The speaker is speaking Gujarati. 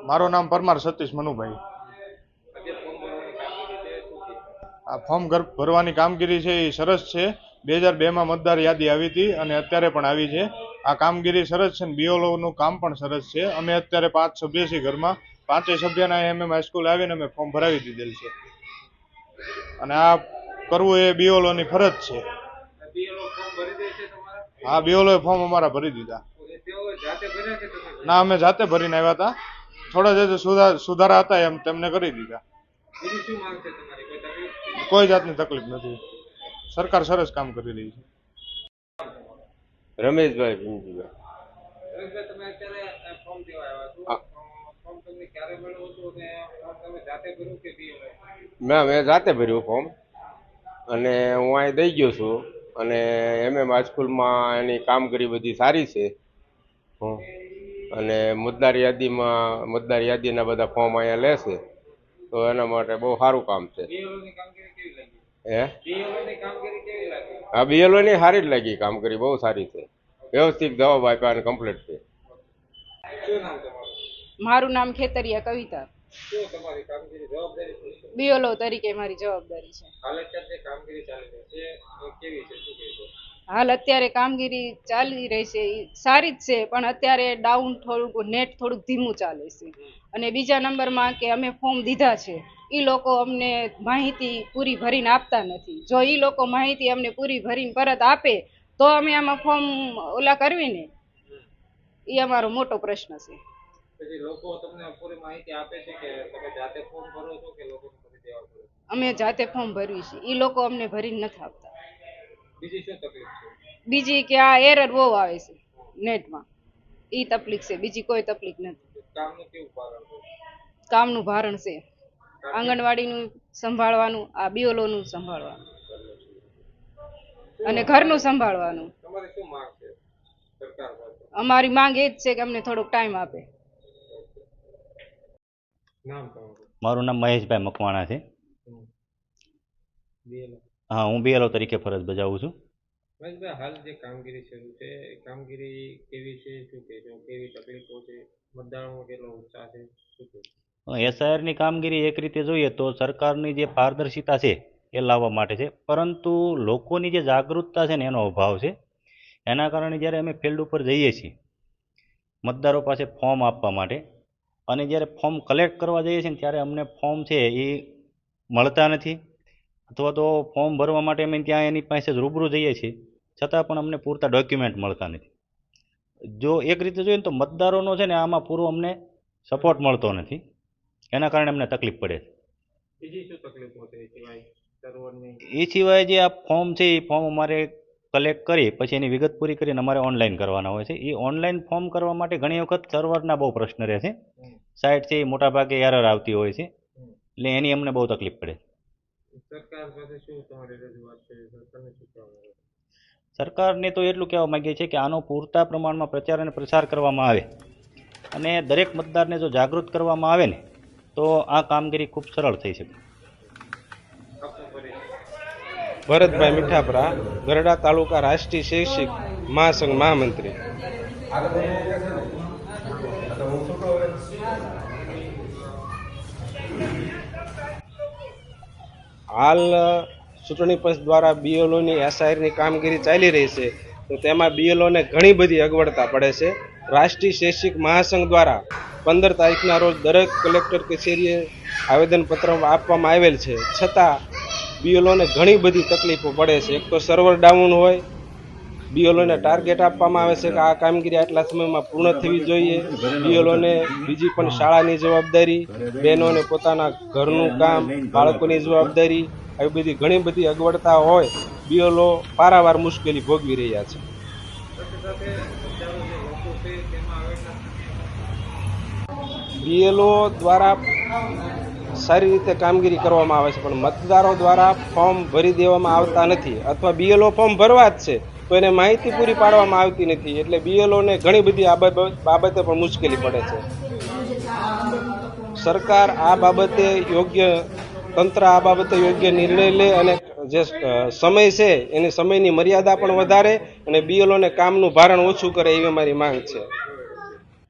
મારું નામ પરમાર સતીશ મનુભાઈ। આ ફોર્મ ભરવાની કામગીરી છે એ સરસ છે। 2002માં મતદાર યાદી આવી હતી અને અત્યારે પણ આવી છે। આ કામગીરી સરસ છે ને બીઓલોનું કામ પણ સરસ છે। અમે અત્યારે 5 સભ્ય છીએ ઘરમાં, 5 સભ્યના એમએમ હાઈસ્કૂલ આવીને અમે ફોર્મ ભરાવી દીધેલ છે અને આ કરવું એ બીઓલોની ફરજ છે। હા, બીઓલોએ ફોર્મ અમારા ભરી દીધા। ના, અમે જાતે ભરીને આવ્યા હતા। થોડા જે સુધારા હતા એમ તેમને કરી દીધા। કોઈ જાતની તકલીફ નથી। સરકાર સરસ કામ કરી રહી છે। રમેશભાઈ મેં જાતે ભર્યું ફોર્મ અને હું અહીં દઈ ગયો છું અને એમએમ હાઈસ્કૂલમાં એની કામગીરી બધી સારી છે અને મતદાર યાદીના બધા ફોર્મ અહીંયા લેશે તો એના માટે બહુ સારું કામ છે। હા, બીએલઓની સારી જ લાગી, કામગીરી બહુ સારી છે, વ્યવસ્થિત જવાબ આપ્યા અને કમ્પ્લીટ છે। મારું નામ ખેતરિયા કવિતા। બીએલઓ તરીકે મારી જવાબદારી છે। હાલ અત્યારે કામગીરી ચાલી રહી છે, સારી જ છે, પણ અત્યારે ડાઉન થોડુંક નેટ થોડુંક ધીમું ચાલે છે। અને બીજા નંબરમાં કે અમે ફોર્મ દીધા છે, એ લોકો અમને માહિતી પૂરી ભરીને આપતા નથી। જો એ લોકો માહિતી અમને પૂરી ભરીને પરત આપે તો અમે આમાં ફોર્મ ઓલા કરવી ને, એ અમારો મોટો પ્રશ્ન છે। અમે જાતે ફોર્મ ભરવી છે, એ લોકો અમને ભરીને નથી આપતા। બીજી કે આ એરર બહુ આવે છે નેટમાં, એ તકલીફ છે, બીજી કોઈ તકલીફ નથી। કામનું ભારણ છે, આંગણવાડીનું સંભાળવાનું, આ બીઓલોનું સંભાળવાનું અને ઘરનું સંભાળવાનું। અમારી માંગ એ જ છે કે અમને થોડોક ટાઈમ આપે। મારું નામ મહેશભાઈ મકવાણા છે। હા, હું બીએલઓ તરીકે ફરજ બજાવું છું। હાલ જે કામગીરી શરૂ છે એ કામગીરી કેવી છે, શું કહેશો, કેવી તકલીફો છે, મતદારોમાં કેટલો ઉત્સાહ છે, શું કહેશો? એસઆઈઆરની કામગીરી એક રીતે જોઈએ તો સરકારની જે પારદર્શિતા છે એ લાવવા માટે છે, પરંતુ લોકોની જે જાગૃતતા છે ને એનો અભાવ છે। એના કારણે જ્યારે અમે ફિલ્ડ ઉપર જઈએ છીએ મતદારો પાસે ફોર્મ આપવા માટે અને જ્યારે ફોર્મ કલેક્ટ કરવા જઈએ છીએ ત્યારે અમને ફોર્મ છે એ મળતા નથી, અથવા તો ફોર્મ ભરવા માટે અમે ત્યાં એની પાસે રૂબરૂ જઈએ છીએ છતાં પણ અમને પૂરતા ડોક્યુમેન્ટ મળતા નથી। જો એક રીતે જોઈએ તો મતદારોનો છે ને આમાં પૂરો અમને સપોર્ટ મળતો નથી, એના કારણે અમને તકલીફ પડે છે। એ સિવાય જે આ ફોર્મ છે એ ફોર્મ અમારે કલેક્ટ કરી પછી એની વિગત પૂરી કરીને અમારે ઓનલાઈન કરવાના હોય છે। એ ઓનલાઈન ફોર્મ કરવા માટે ઘણી વખત સર્વરના બહુ પ્રશ્ન રહે છે, સાઇટ છે એ મોટાભાગે એરર આવતી હોય છે, એટલે એની અમને બહુ તકલીફ પડે છે। સરકારને તો એટલું કહેવા માંગીએ છીએ કે આનો પૂરતા પ્રમાણમાં પ્રચાર અને પ્રસાર કરવામાં આવે અને દરેક મતદારને જો જાગૃત કરવામાં આવે ને તો આ કામગીરી ખૂબ સરળ થઈ શકે। ભરતભાઈ મીઠાપરા, ગરડા તાલુકા રાષ્ટ્રીય શૈક્ષિક મહાસંઘ મહામંત્રી। હાલ ચૂંટણી પંચ દ્વારા બીએલઓની એસઆઈઆરની કામગીરી ચાલી રહી છે, તો તેમાં બીએલઓને ઘણી બધી અગવડતા પડે છે। રાષ્ટ્રીય શૈક્ષિક મહાસંઘ દ્વારા 15 તારીખના રોજ દરેક કલેક્ટર કચેરીએ આવેદનપત્ર આપવામાં આવેલ છે, છતાં બીએલઓને ઘણી બધી તકલીફો પડે છે। એક તો સર્વર ડાઉન હોય, બીએલઓને ટાર્ગેટ આપવામાં આવે છે કે આ કામગીરી આટલા સમયમાં પૂર્ણ થવી જોઈએ। બીએલઓને બીજી પણ શાળાની જવાબદારી, બહેનોને પોતાના ઘરનું કામ, બાળકોની જવાબદારી, આવી બધી ઘણી બધી અગવડતા હોય, બીએલઓ પારાવાર મુશ્કેલી ભોગવી રહ્યા છે। બીએલઓ દ્વારા સારી રીતે કામગીરી કરવામાં આવે છે, પણ મતદારો દ્વારા ફોર્મ ભરી દેવામાં આવતા નથી, અથવા બીએલઓ ફોર્મ ભરવા જ છે તો એને માહિતી પૂરી પાડવામાં આવતી નથી, એટલે બીએલઓને ઘણી બધી આ બાબતે પણ મુશ્કેલી પડે છે। સરકાર આ બાબતે તંત્ર આ બાબતે યોગ્ય નિર્ણય લે અને જે સમય છે એની સમયની મર્યાદા પણ વધારે અને બીએલઓને કામનું ભારણ ઓછું કરે એવી અમારી માંગ છે।